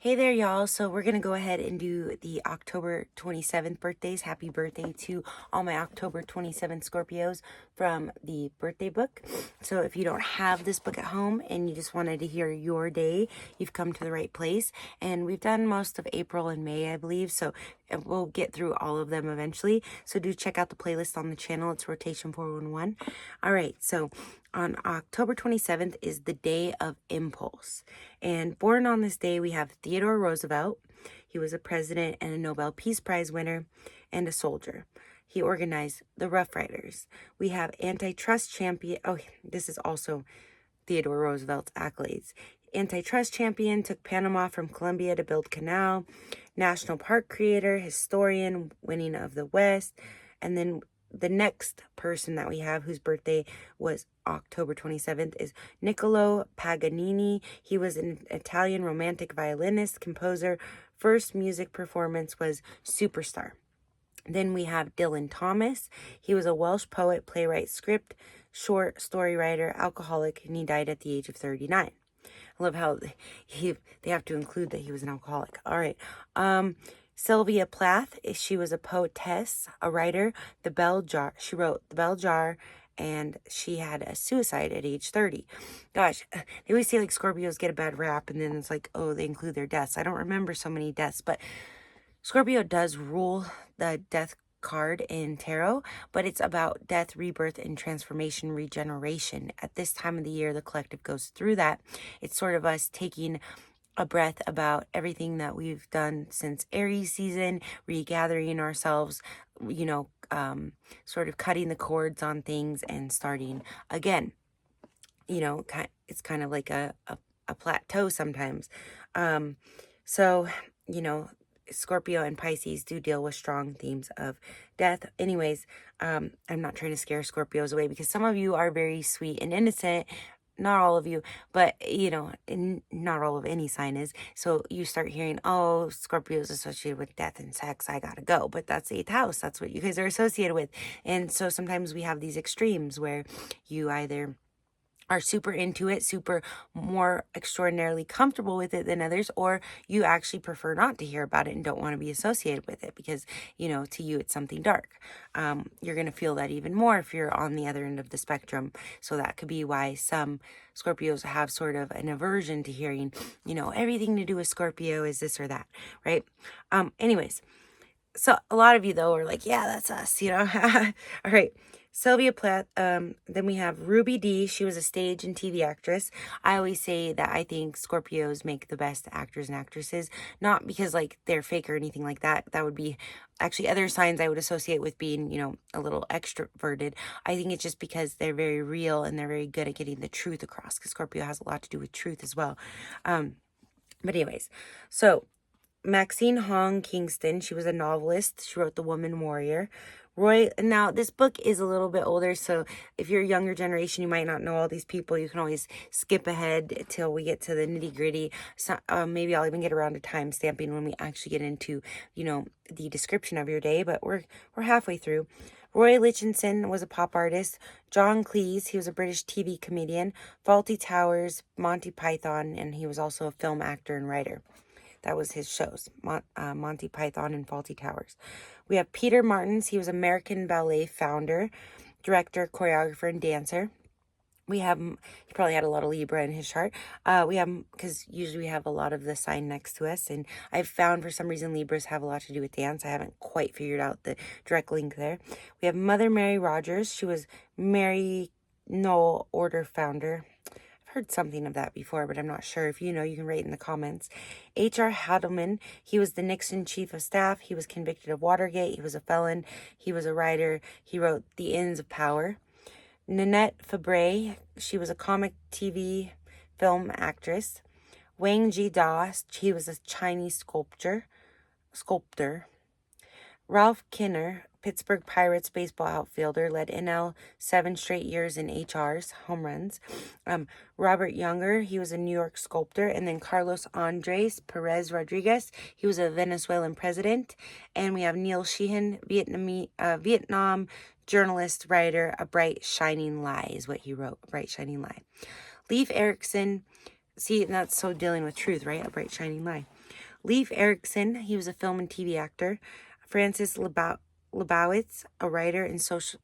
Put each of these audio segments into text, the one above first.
Hey there, y'all. So we're going to go ahead and do the October 27th birthdays. Happy birthday to all my October 27th Scorpios from the birthday book. So if you don't have this book at home and you just wanted to hear your day, you've come to the right place. And we've done most of April and May, I believe. So we'll get through all of them eventually. So do check out the playlist on the channel. It's Rotation 411. All right. So on October 27th is the Day of Impulse. And born on this day, we have Theodore Roosevelt. He was a president and a Nobel Peace Prize winner and a soldier. He organized the Rough Riders. We have antitrust champion. Oh, this is also Theodore Roosevelt's accolades. Antitrust champion, took Panama from Colombia to build canal. National park creator, historian, winning of the West. And then the next person that we have whose birthday was October 27th is Niccolo Paganini. He was an Italian romantic violinist, composer. First music performance was Superstar. Then we have Dylan Thomas. He was a Welsh poet, playwright, script, short story writer, alcoholic, and he died at the age of 39. I love how they have to include that he was an alcoholic. All right. Sylvia Plath, she was a poetess, a writer. The Bell Jar. She wrote The Bell Jar, and she had a suicide at age 30. Gosh, they always say like Scorpios get a bad rap, and then it's like, oh, they include their deaths. I don't remember so many deaths, but Scorpio does rule the death card in tarot, but it's about death, rebirth, and transformation, regeneration. At this time of the year, the collective goes through that. It's sort of us taking a breath about everything that we've done since Aries season, regathering ourselves, sort of cutting the cords on things and starting again. It's kind of like a plateau sometimes. Scorpio and Pisces do deal with strong themes of death. Anyways, I'm not trying to scare Scorpios away because some of you are very sweet and innocent. Not all of you, but, not all of any sign is. So you start hearing, oh, Scorpios associated with death and sex, I gotta go. But that's the 8th house. That's what you guys are associated with. And so sometimes we have these extremes where you either are super into it, super more extraordinarily comfortable with it than others, or you actually prefer not to hear about it and don't want to be associated with it because, to you it's something dark. You're going to feel that even more if you're on the other end of the spectrum. So that could be why some Scorpios have sort of an aversion to hearing, everything to do with Scorpio is this or that, right? Anyways, so a lot of you though are like, yeah, that's us, All right. Sylvia Plath. Then we have Ruby Dee. She was a stage and TV actress. I always say that I think Scorpios make the best actors and actresses, not because like they're fake or anything like that. That would be actually other signs I would associate with being, a little extroverted. I think it's just because they're very real and they're very good at getting the truth across, because Scorpio has a lot to do with truth as well. But anyways, so Maxine Hong Kingston, she was a novelist. She wrote The Woman Warrior. Now this book is a little bit older, so if you're a younger generation, you might not know all these people. You can always skip ahead till we get to the nitty gritty. So, maybe I'll even get around to time stamping when we actually get into, the description of your day, but we're halfway through. Roy Lichtenstein was a pop artist. John Cleese, he was a British TV comedian. Fawlty Towers, Monty Python, and he was also a film actor and writer. That was his shows, Monty Python and Fawlty Towers. We have Peter Martins. He was American Ballet founder, director, choreographer, and dancer. He probably had a lot of Libra in his chart. Because usually we have a lot of the sign next to us. And I've found for some reason Libras have a lot to do with dance. I haven't quite figured out the direct link there. We have Mother Mary Rogers. She was Mary Knoll Order founder. Heard something of that before, but I'm not sure. If you know, you can write in the comments. H.R. Hadelman, he was the Nixon chief of staff. He was convicted of Watergate. He was a felon. He was a writer. He wrote The Ends of Power. Nanette Fabray, she was a comic TV film actress. Wang Ji-da, he was a Chinese sculptor. Ralph Kinner, Pittsburgh Pirates baseball outfielder, led NL 7 straight years in HRs, home runs. Robert Younger, he was a New York sculptor. And then Carlos Andres Perez Rodriguez, he was a Venezuelan president. And we have Neil Sheehan, Vietnam journalist, writer. A Bright Shining Lie is what he wrote, A Bright Shining Lie. Leif Erikson, See, that's so dealing with truth, right? A bright, shining lie. Leif Erikson, he was a film and TV actor. Frances Lebowitz, a writer in social,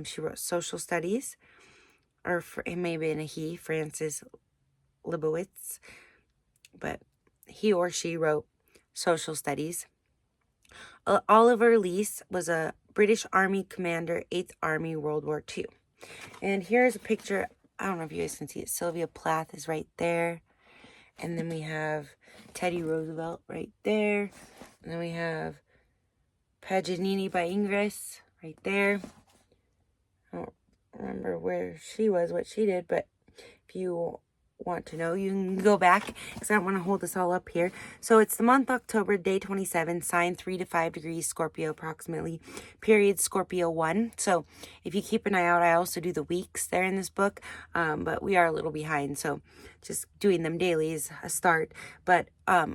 she wrote social studies, or it may have been a he, Frances Lebowitz, but he or she wrote social studies. Oliver Leese was a British Army commander, 8th Army, World War II. And here's a picture. I don't know if you guys can see it. Sylvia Plath is right there. And then we have Teddy Roosevelt right there. And then we have Paganini by Ingres right there. I don't remember where she was, what she did, but if you want to know, you can go back because I don't want to hold this all up here. So it's the month October, day 27, sign 3 to 5 degrees, Scorpio approximately, period Scorpio 1. So if you keep an eye out, I also do the weeks there in this book, but we are a little behind, so just doing them daily is a start. But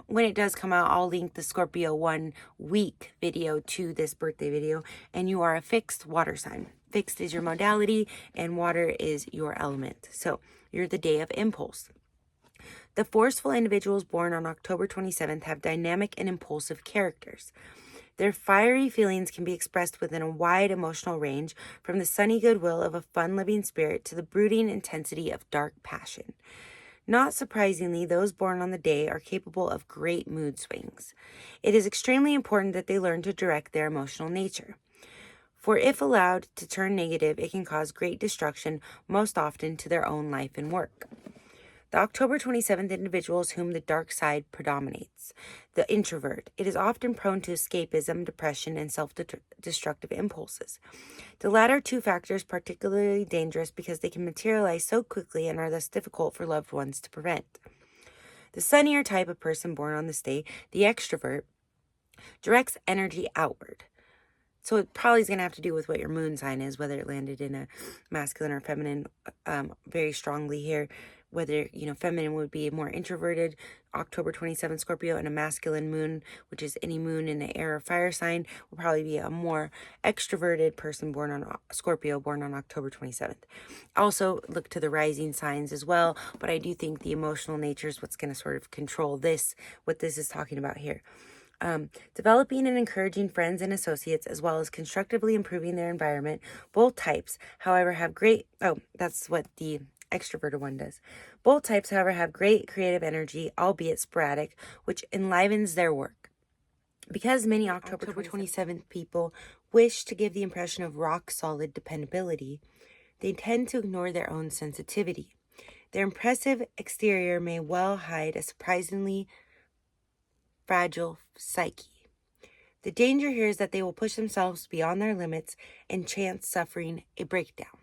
when it does come out, I'll link the Scorpio 1 week video to this birthday video, and you are a fixed water sign. Fixed is your modality, and water is your element. So you're the day of impulse. The forceful individuals born on October 27th have dynamic and impulsive characters. Their fiery feelings can be expressed within a wide emotional range, from the sunny goodwill of a fun-loving spirit to the brooding intensity of dark passion. Not surprisingly, those born on the day are capable of great mood swings. It is extremely important that they learn to direct their emotional nature. For if allowed to turn negative, it can cause great destruction, most often to their own life and work. The October 27th individuals whom the dark side predominates. The introvert. It is often prone to escapism, depression, and self-destructive impulses. The latter two factors particularly dangerous because they can materialize so quickly and are thus difficult for loved ones to prevent. The sunnier type of person born on this day, the extrovert, directs energy outward. So it probably is going to have to do with what your moon sign is, whether it landed in a masculine or feminine very strongly here. Whether, feminine would be more introverted, October 27th Scorpio, and a masculine moon, which is any moon in the air or fire sign, will probably be a more extroverted person born on Scorpio, born on October 27th. Also, look to the rising signs as well, but I do think the emotional nature is what's going to sort of control what this is talking about here. Developing and encouraging friends and associates, as well as constructively improving their environment. Both types, however, have that's what the extroverted one does. Both types, however, have great creative energy, albeit sporadic, which enlivens their work. Because many October 27th people wish to give the impression of rock-solid dependability, they tend to ignore their own sensitivity. Their impressive exterior may well hide a surprisingly fragile psyche. The danger here is that they will push themselves beyond their limits and chance suffering a breakdown.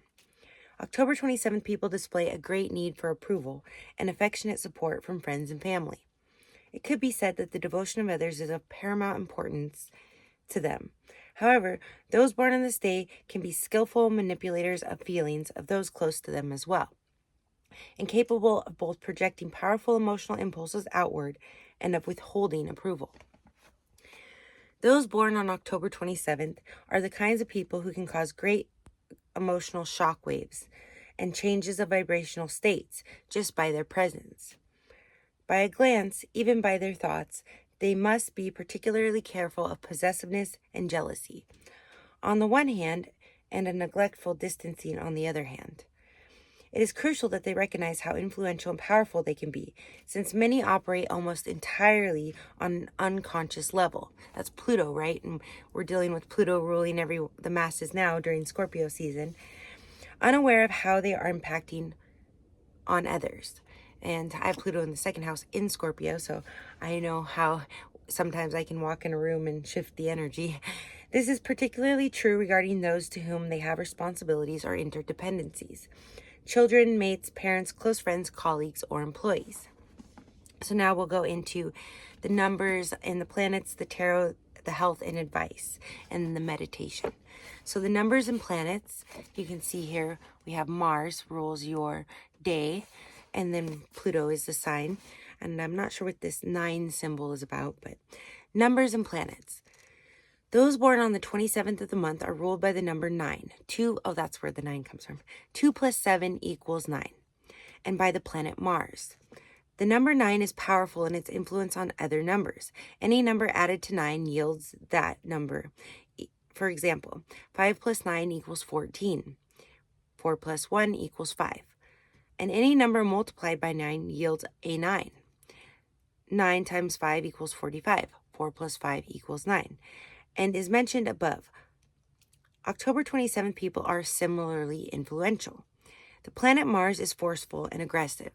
October 27th people display a great need for approval and affectionate support from friends and family. It could be said that the devotion of others is of paramount importance to them. However, those born on this day can be skillful manipulators of feelings of those close to them as well, and capable of both projecting powerful emotional impulses outward and of withholding approval. Those born on October 27th are the kinds of people who can cause great emotional shock waves and changes of vibrational states just by their presence. By a glance, even by their thoughts, they must be particularly careful of possessiveness and jealousy, on the one hand, and a neglectful distancing on the other hand. It is crucial that they recognize how influential and powerful they can be, since many operate almost entirely on an unconscious level. That's Pluto, right? And we're dealing with Pluto ruling the masses now during Scorpio season, unaware of how they are impacting on others. And I have Pluto in the second house in Scorpio, so I know how sometimes I can walk in a room and shift the energy. This is particularly true regarding those to whom they have responsibilities or interdependencies. Children, mates, parents, close friends, colleagues, or employees. So now we'll go into the numbers and the planets, the tarot, the health and advice, and the meditation. So the numbers and planets, you can see here, we have Mars rules your day, and then Pluto is the sign. And I'm not sure what this 9 symbol is about, but numbers and planets. Those born on the 27th of the month are ruled by the number 9. That's where the 9 comes from. 2 plus 7 equals 9. And by the planet Mars. The number 9 is powerful in its influence on other numbers. Any number added to 9 yields that number. For example, 5 plus 9 equals 14. 4 plus 1 equals 5. And any number multiplied by 9 yields a 9. 9 times 5 equals 45. 4 plus 5 equals 9. And is mentioned above. October 27th people are similarly influential. The planet Mars is forceful and aggressive.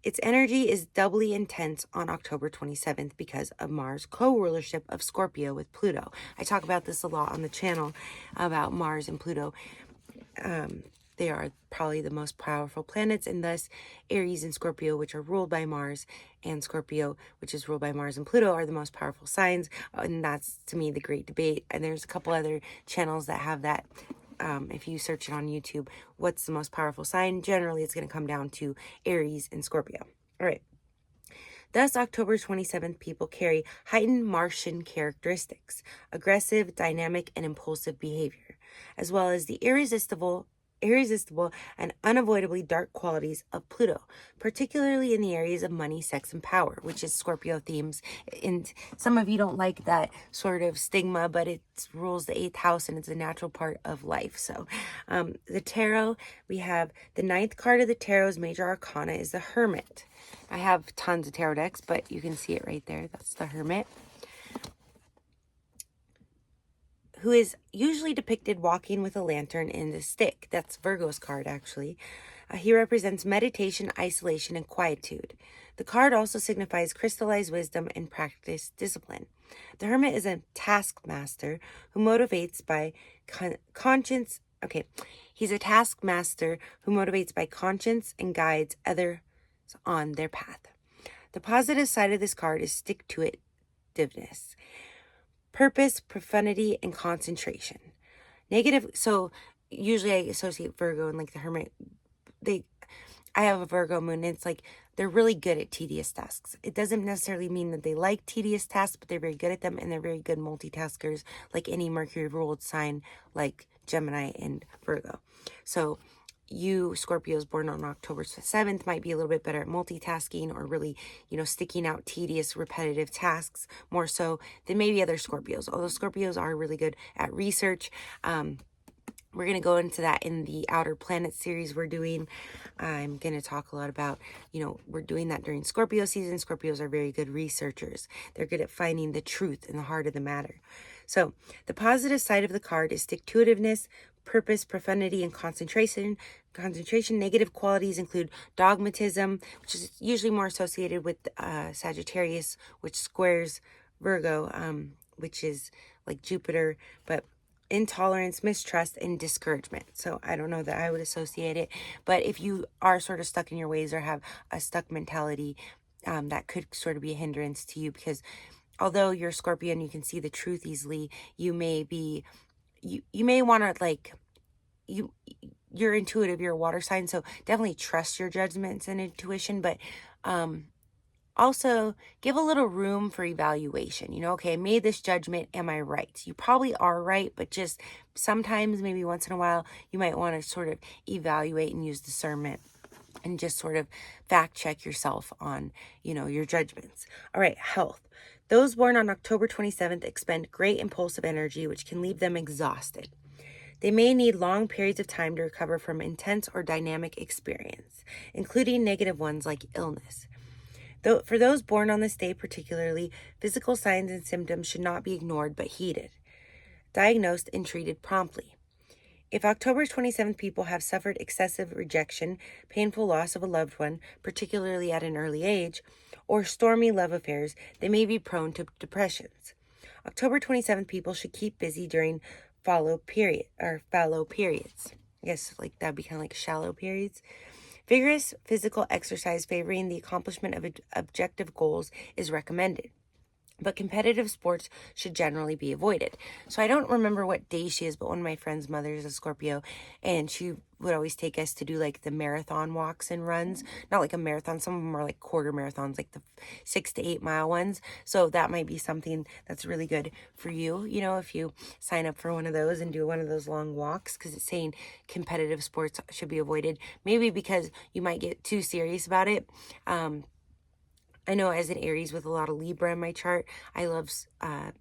Its energy is doubly intense on October 27th because of Mars' co-rulership of Scorpio with Pluto. I talk about this a lot on the channel about Mars and Pluto. They are probably the most powerful planets, and thus Aries and Scorpio, which are ruled by Mars, and Scorpio, which is ruled by Mars and Pluto, are the most powerful signs. And that's, to me, the great debate. And there's a couple other channels that have that. If you search it on YouTube, what's the most powerful sign? Generally, it's going to come down to Aries and Scorpio. All right. Thus, October 27th people carry heightened Martian characteristics, aggressive, dynamic, and impulsive behavior, as well as the irresistible and unavoidably dark qualities of Pluto, particularly in the areas of money, sex, and power, which is Scorpio themes. And some of you don't like that sort of stigma, but it rules the 8th house and it's a natural part of life. So the tarot, we have the 9th card of the tarot's major arcana is the Hermit. I have tons of tarot decks, but you can see it right there. That's the Hermit, who is usually depicted walking with a lantern and a stick. That's Virgo's card, actually. He represents meditation, isolation, and quietude. The card also signifies crystallized wisdom and practiced discipline. The Hermit is a taskmaster who motivates by conscience. Okay, he's a taskmaster who motivates by conscience and guides others on their path. The positive side of this card is stick-to-itiveness. Purpose, profundity, and concentration. Negative, so usually I associate Virgo and like the Hermit. I have a Virgo moon, and it's like they're really good at tedious tasks. It doesn't necessarily mean that they like tedious tasks, but they're very good at them, and they're very good multitaskers, like any Mercury-ruled sign like Gemini and Virgo. So you Scorpios born on October 7th might be a little bit better at multitasking or really, sticking out tedious, repetitive tasks more so than maybe other Scorpios. Although Scorpios are really good at research. We're going to go into that in the Outer Planets series we're doing. I'm going to talk a lot about, we're doing that during Scorpio season. Scorpios are very good researchers. They're good at finding the truth in the heart of the matter. So the positive side of the card is stick-to-itiveness, purpose, profundity, and concentration. Negative qualities include dogmatism, which is usually more associated with Sagittarius, which squares Virgo, which is like Jupiter, but intolerance, mistrust, and discouragement. So I don't know that I would associate it, but if you are sort of stuck in your ways or have a stuck mentality, that could sort of be a hindrance to you, because although you're Scorpion, you can see the truth easily. You may want to you're intuitive, you're a water sign, so definitely trust your judgments and intuition, but also give a little room for evaluation. Okay, I made this judgment, am I right? You probably are right, but just sometimes, maybe once in a while, you might want to sort of evaluate and use discernment and just sort of fact check yourself on, your judgments. All right, health. Those born on October 27th expend great impulsive energy, which can leave them exhausted. They may need long periods of time to recover from intense or dynamic experience, including negative ones like illness. For those born on this day particularly, physical signs and symptoms should not be ignored but heeded, diagnosed, and treated promptly. If October 27th people have suffered excessive rejection, painful loss of a loved one, particularly at an early age, or stormy love affairs, they may be prone to depressions. October 27th people should keep busy during fallow periods. I guess like that'd be kind of like shallow periods. Vigorous physical exercise favoring the accomplishment of objective goals is recommended, but competitive sports should generally be avoided. So I don't remember what day she is, but one of my friend's mother is a Scorpio, and she would always take us to do like the marathon walks and runs. Not like a marathon, some of them are like quarter marathons, like the 6 to 8 mile ones. So that might be something that's really good for you, you know, if you sign up for one of those and do one of those long walks, because it's saying competitive sports should be avoided. Maybe because you might get too serious about it. I know as an Aries with a lot of Libra in my chart, I love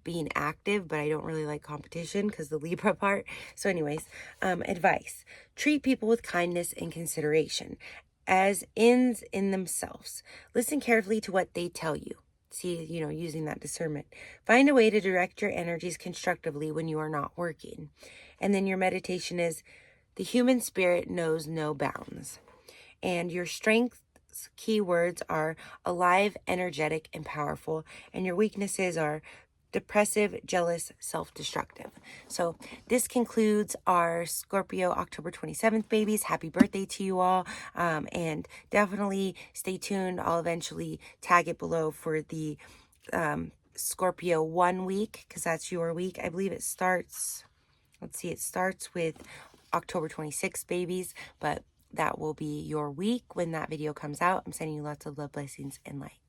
being active, but I don't really like competition because the Libra part. So anyways, advice. Treat people with kindness and consideration as ends in themselves. Listen carefully to what they tell you. See, you know, using that discernment. Find a way to direct your energies constructively when you are not working. And then your meditation is, the human spirit knows no bounds. And your strengths keywords are alive, energetic, and powerful. And your weaknesses are depressive, jealous, self-destructive. So this concludes our Scorpio October 27th babies. Happy birthday to you all. And definitely stay tuned. I'll eventually tag it below for the Scorpio 1 week, because that's your week. I believe it starts, let's see, it starts with October 26th babies, but that will be your week when that video comes out. I'm sending you lots of love, blessings, and light.